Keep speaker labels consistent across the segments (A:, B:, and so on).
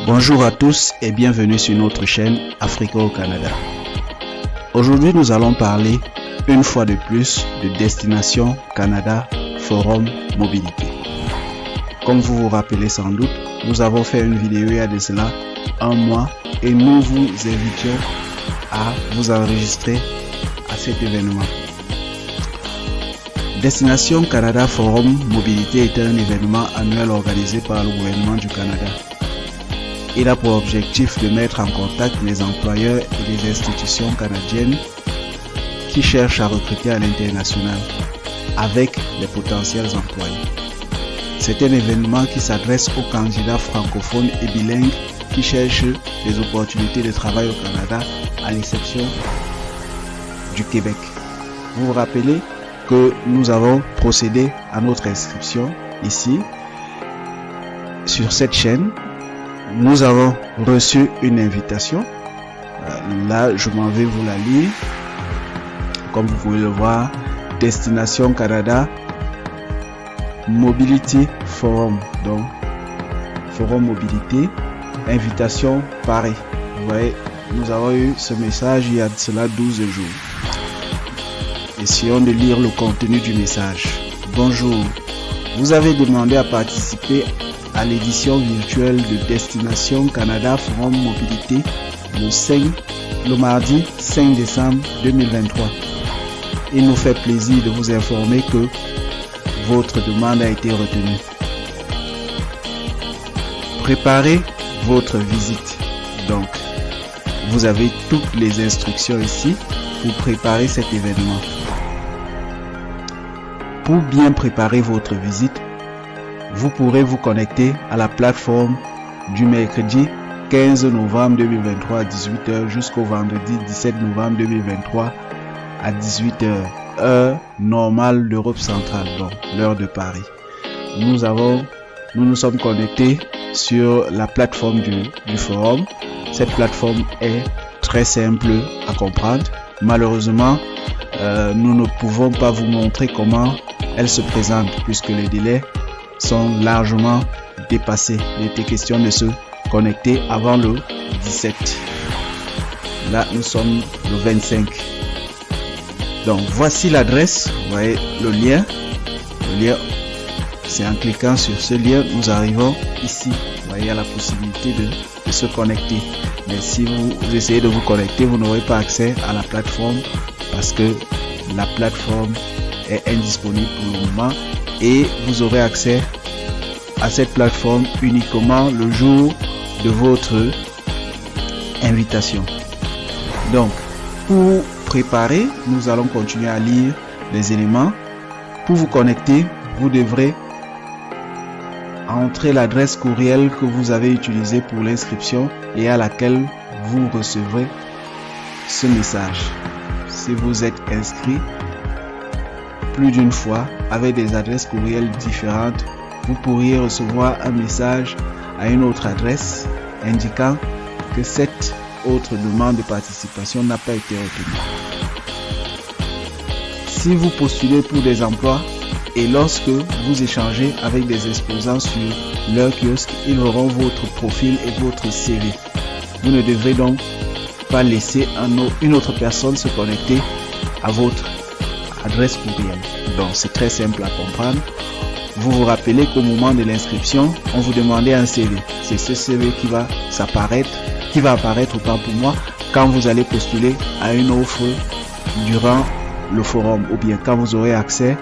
A: Bonjour à tous et bienvenue sur notre chaîne Africa au Canada. Aujourd'hui, nous allons parler une fois de plus de Destination Canada Forum Mobilité. Comme vous vous rappelez sans doute, nous avons fait une vidéo il y a de cela un mois et nous vous invitions à vous enregistrer à cet événement. Destination Canada Forum Mobilité est un événement annuel organisé par le gouvernement du Canada. Il a pour objectif de mettre en contact les employeurs et les institutions canadiennes qui cherchent à recruter à l'international avec les potentiels employés. C'est un événement qui s'adresse aux candidats francophones et bilingues qui cherchent des opportunités de travail au Canada, à l'exception du Québec. Vous vous rappelez que nous avons procédé à notre inscription ici sur cette chaîne. Nous avons reçu une invitation. Là, je m'en vais vous la lire. Comme vous pouvez le voir, Destination Canada Mobility Forum. Donc, Forum Mobilité, invitation Paris. Vous voyez, nous avons eu ce message il y a de cela 12 jours. Essayons de lire le contenu du message. Bonjour, vous avez demandé à participer à l'édition virtuelle de Destination Canada Forum Mobilité le mardi 5 décembre 2023. Il nous fait plaisir de vous informer que votre demande a été retenue. Préparez votre visite. Donc, vous avez toutes les instructions ici pour préparer cet événement. Pour bien préparer votre visite, vous pourrez vous connecter à la plateforme du mercredi 15 novembre 2023 à 18h jusqu'au vendredi 17 novembre 2023 à 18h, heure normale d'Europe centrale, donc l'heure de Paris. Nous nous sommes connectés sur la plateforme du forum. Cette plateforme est très simple à comprendre. Malheureusement, nous ne pouvons pas vous montrer comment elle se présente puisque les délais sont largement dépassés. Il était question de se connecter avant le 17. Là, nous sommes le 25. Donc, voici l'adresse. Vous voyez le lien. Le lien, c'est en cliquant sur ce lien, nous arrivons ici. Vous voyez, il y a la possibilité de se connecter. Mais si vous essayez de vous connecter, vous n'aurez pas accès à la plateforme parce que la plateforme est indisponible pour le moment. Et vous aurez accès à cette plateforme uniquement le jour de votre invitation. Donc, pour préparer, nous allons continuer à lire les éléments. Pour vous connecter, vous devrez entrer l'adresse courriel que vous avez utilisée pour l'inscription et à laquelle vous recevrez ce message. Si vous êtes inscrit plus d'une fois avec des adresses courriel différentes, vous pourriez recevoir un message à une autre adresse indiquant que cette autre demande de participation n'a pas été retenue. Si vous postulez pour des emplois et lorsque vous échangez avec des exposants sur leur kiosque, ils auront votre profil et votre CV. Vous ne devrez donc pas laisser une autre personne se connecter à votre adresse courriel. Donc c'est très simple à comprendre. Vous vous rappelez qu'au moment de l'inscription, on vous demandait un CV. C'est ce CV qui va apparaître autant pour moi quand vous allez postuler à une offre durant le forum ou bien quand vous aurez accès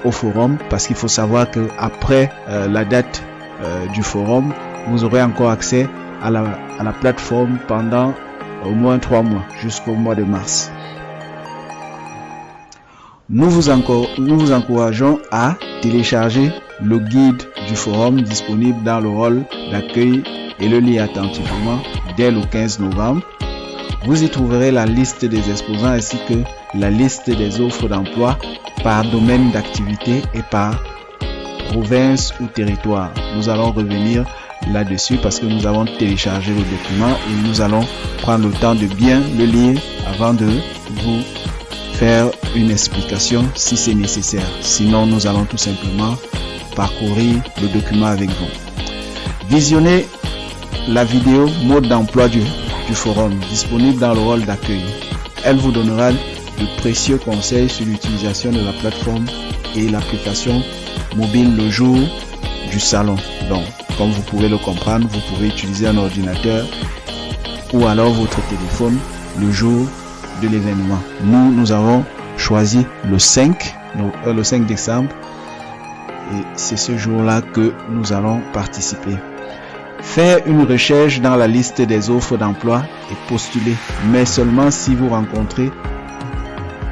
A: au forum, parce qu'il faut savoir que après la date du forum, vous aurez encore accès à la plateforme pendant au moins 3 mois jusqu'au mois de mars. Nous vous encourageons à télécharger le guide du forum disponible dans le hall d'accueil et le lire attentivement dès le 15 novembre. Vous y trouverez la liste des exposants ainsi que la liste des offres d'emploi par domaine d'activité et par province ou territoire. Nous allons revenir là-dessus parce que nous avons téléchargé le document et nous allons prendre le temps de bien le lire avant de vous faire une explication si c'est nécessaire. Sinon, nous allons tout simplement parcourir le document avec vous. Visionnez la vidéo mode d'emploi du forum disponible dans le rôle d'accueil. Elle vous donnera de précieux conseils sur l'utilisation de la plateforme et l'application mobile le jour du salon. Donc, comme vous pouvez le comprendre, vous pouvez utiliser un ordinateur ou alors votre téléphone le jour de l'événement. Nous avons choisi le 5 décembre et c'est ce jour-là que nous allons participer. Faire une recherche dans la liste des offres d'emploi et postuler, mais seulement si vous rencontrez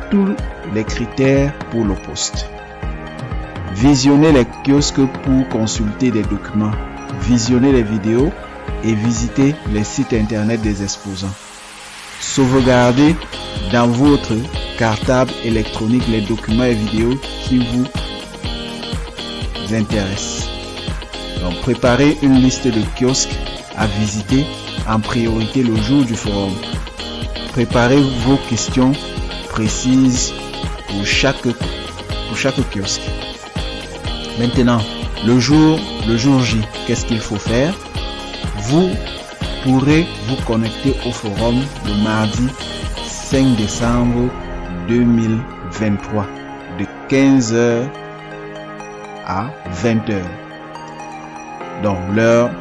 A: tous les critères pour le poste. Visionner les kiosques pour consulter des documents, visionner les vidéos et visiter les sites internet des exposants. Sauvegarder dans votre cartable électronique les documents et vidéos qui vous intéressent. Donc, préparez une liste de kiosques à visiter en priorité le jour du forum. Préparez vos questions précises pour chaque kiosque. Maintenant, le jour J, qu'est-ce qu'il faut faire? Vous pourrez vous connecter au forum le mardi 5 décembre 2023 de 15h à 20h. Donc l'heure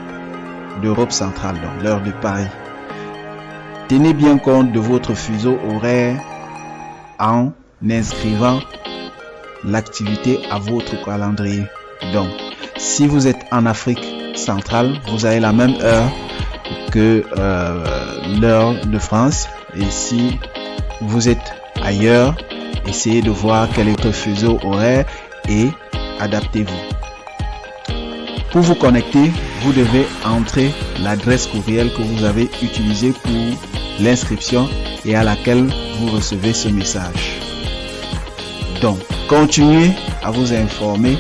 A: d'Europe centrale, donc l'heure de Paris. Tenez bien compte de votre fuseau horaire en inscrivant l'activité à votre calendrier. Donc, si vous êtes en Afrique centrale, vous avez la même heure que l'heure de France. Et si vous êtes ailleurs, essayez de voir quel est votre fuseau horaire et adaptez-vous. Pour vous connecter, vous devez entrer l'adresse courriel que vous avez utilisée pour l'inscription et à laquelle vous recevez ce message. Donc, continuez à vous informer.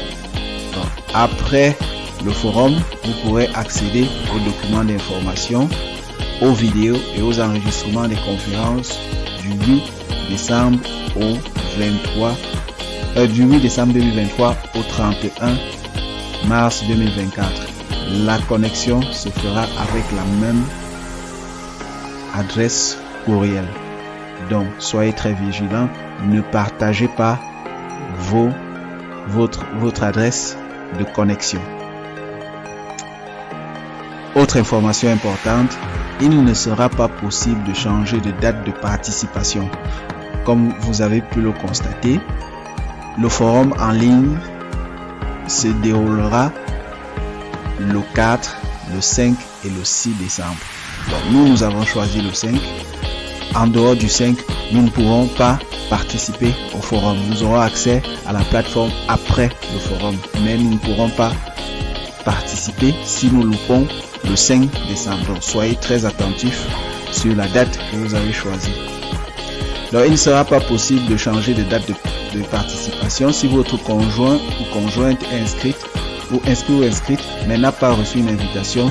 A: Donc, après le forum, vous pourrez accéder aux documents d'information, aux vidéos et aux enregistrements des conférences du 8 décembre au 8 décembre 2023 au 31 mars 2024. La connexion se fera avec la même adresse courriel. Donc, soyez très vigilants. Ne partagez pas votre adresse de connexion. Autre information importante, il ne sera pas possible de changer de date de participation. Comme vous avez pu le constater, le forum en ligne se déroulera le 4, le 5 et le 6 décembre. Donc, nous avons choisi le 5. En dehors du 5, nous ne pourrons pas participer au forum. Nous aurons accès à la plateforme après le forum, mais nous ne pourrons pas participer si nous loupons le 5 décembre. Donc, soyez très attentifs sur la date que vous avez choisie. Donc, il ne sera pas possible de changer de date de participation si votre conjoint ou conjointe est inscrite ou inscrite mais n'a pas reçu une invitation.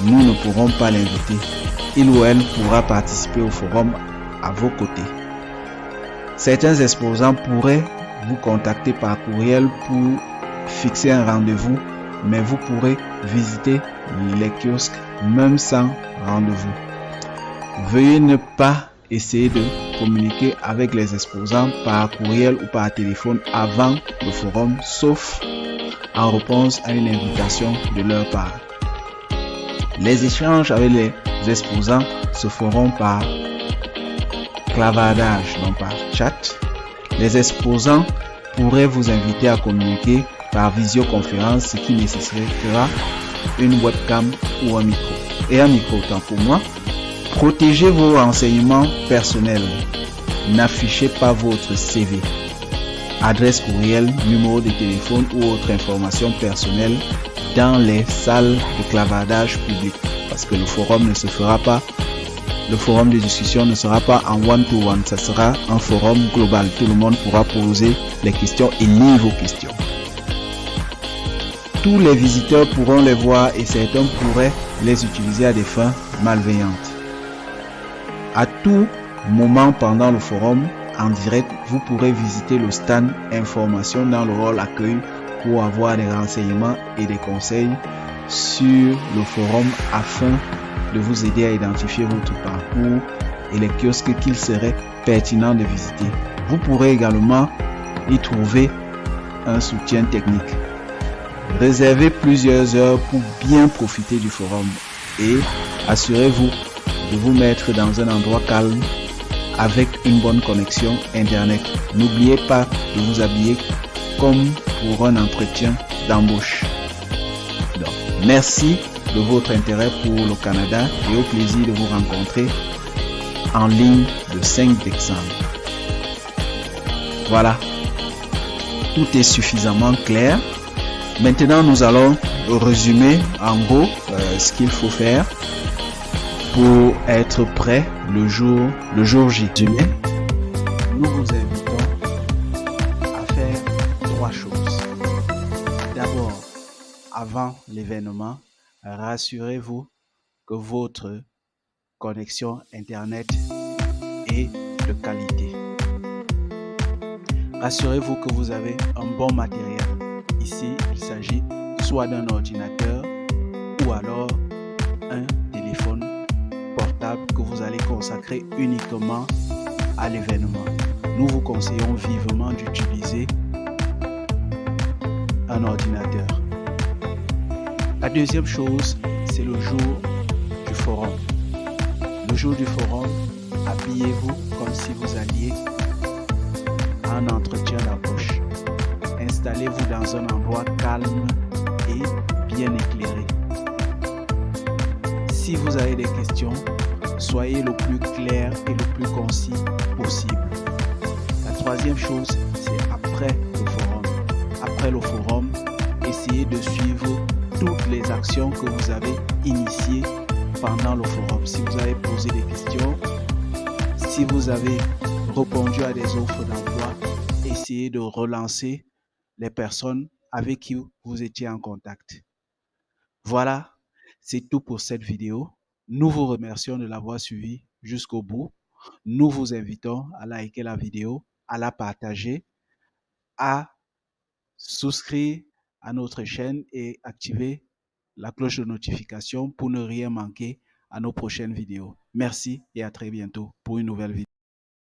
A: Nous ne pourrons pas l'inviter. Il ou elle pourra participer au forum à vos côtés. Certains exposants pourraient vous contacter par courriel pour fixer un rendez-vous, mais vous pourrez visiter les kiosques même sans rendez-vous. Veuillez ne pas essayer de communiquer avec les exposants par courriel ou par téléphone avant le forum, sauf en réponse à une invitation de leur part. Les échanges avec les exposants se feront par clavardage, non par chat. Les exposants pourraient vous inviter à communiquer par visioconférence, ce qui nécessitera une webcam ou un micro. Et un micro, autant pour moi. Protégez vos renseignements personnels. N'affichez pas votre CV, adresse courriel, numéro de téléphone ou autre information personnelle dans les salles de clavardage public, parce que le forum ne se fera pas, le forum de discussion ne sera pas en one-to-one, ça sera un forum global. Tout le monde pourra poser les questions et lire vos questions. Tous les visiteurs pourront les voir et certains pourraient les utiliser à des fins malveillantes. À tout moment pendant le forum, en direct, vous pourrez visiter le stand information dans le hall accueil pour avoir des renseignements et des conseils sur le forum afin de vous aider à identifier votre parcours et les kiosques qu'il serait pertinent de visiter. Vous pourrez également y trouver un soutien technique. Réservez plusieurs heures pour bien profiter du forum et assurez-vous de vous mettre dans un endroit calme avec une bonne connexion internet. N'oubliez pas de vous habiller comme pour un entretien d'embauche. Donc, merci de votre intérêt pour le Canada et au plaisir de vous rencontrer en ligne le 5 décembre. Voilà, tout est suffisamment clair. Maintenant, nous allons résumer en gros ce qu'il faut faire pour être prêt le jour J. Nous vous invitons à faire 3 choses. D'abord, avant l'événement, rassurez-vous que votre connexion Internet est de qualité. Rassurez-vous que vous avez un bon matériel. Ici, il s'agit soit d'un ordinateur ou alors un téléphone portable que vous allez consacrer uniquement à l'événement. Nous vous conseillons vivement d'utiliser un ordinateur. La deuxième chose, c'est le jour du forum. Le jour du forum, habillez-vous comme si vous alliez à un entretien d'embauche. Installez-vous dans un endroit calme et bien éclairé. Si vous avez des questions, soyez le plus clair et le plus concis possible. La troisième chose, c'est après le forum. Après le forum, essayez de suivre toutes les actions que vous avez initiées pendant le forum. Si vous avez posé des questions, si vous avez répondu à des offres d'emploi, essayez de relancer les personnes avec qui vous étiez en contact. Voilà, c'est tout pour cette vidéo. Nous vous remercions de l'avoir suivi jusqu'au bout. Nous vous invitons à liker la vidéo, à la partager, à souscrire à notre chaîne et activer la cloche de notification pour ne rien manquer à nos prochaines vidéos. Merci et à très bientôt pour une nouvelle vidéo.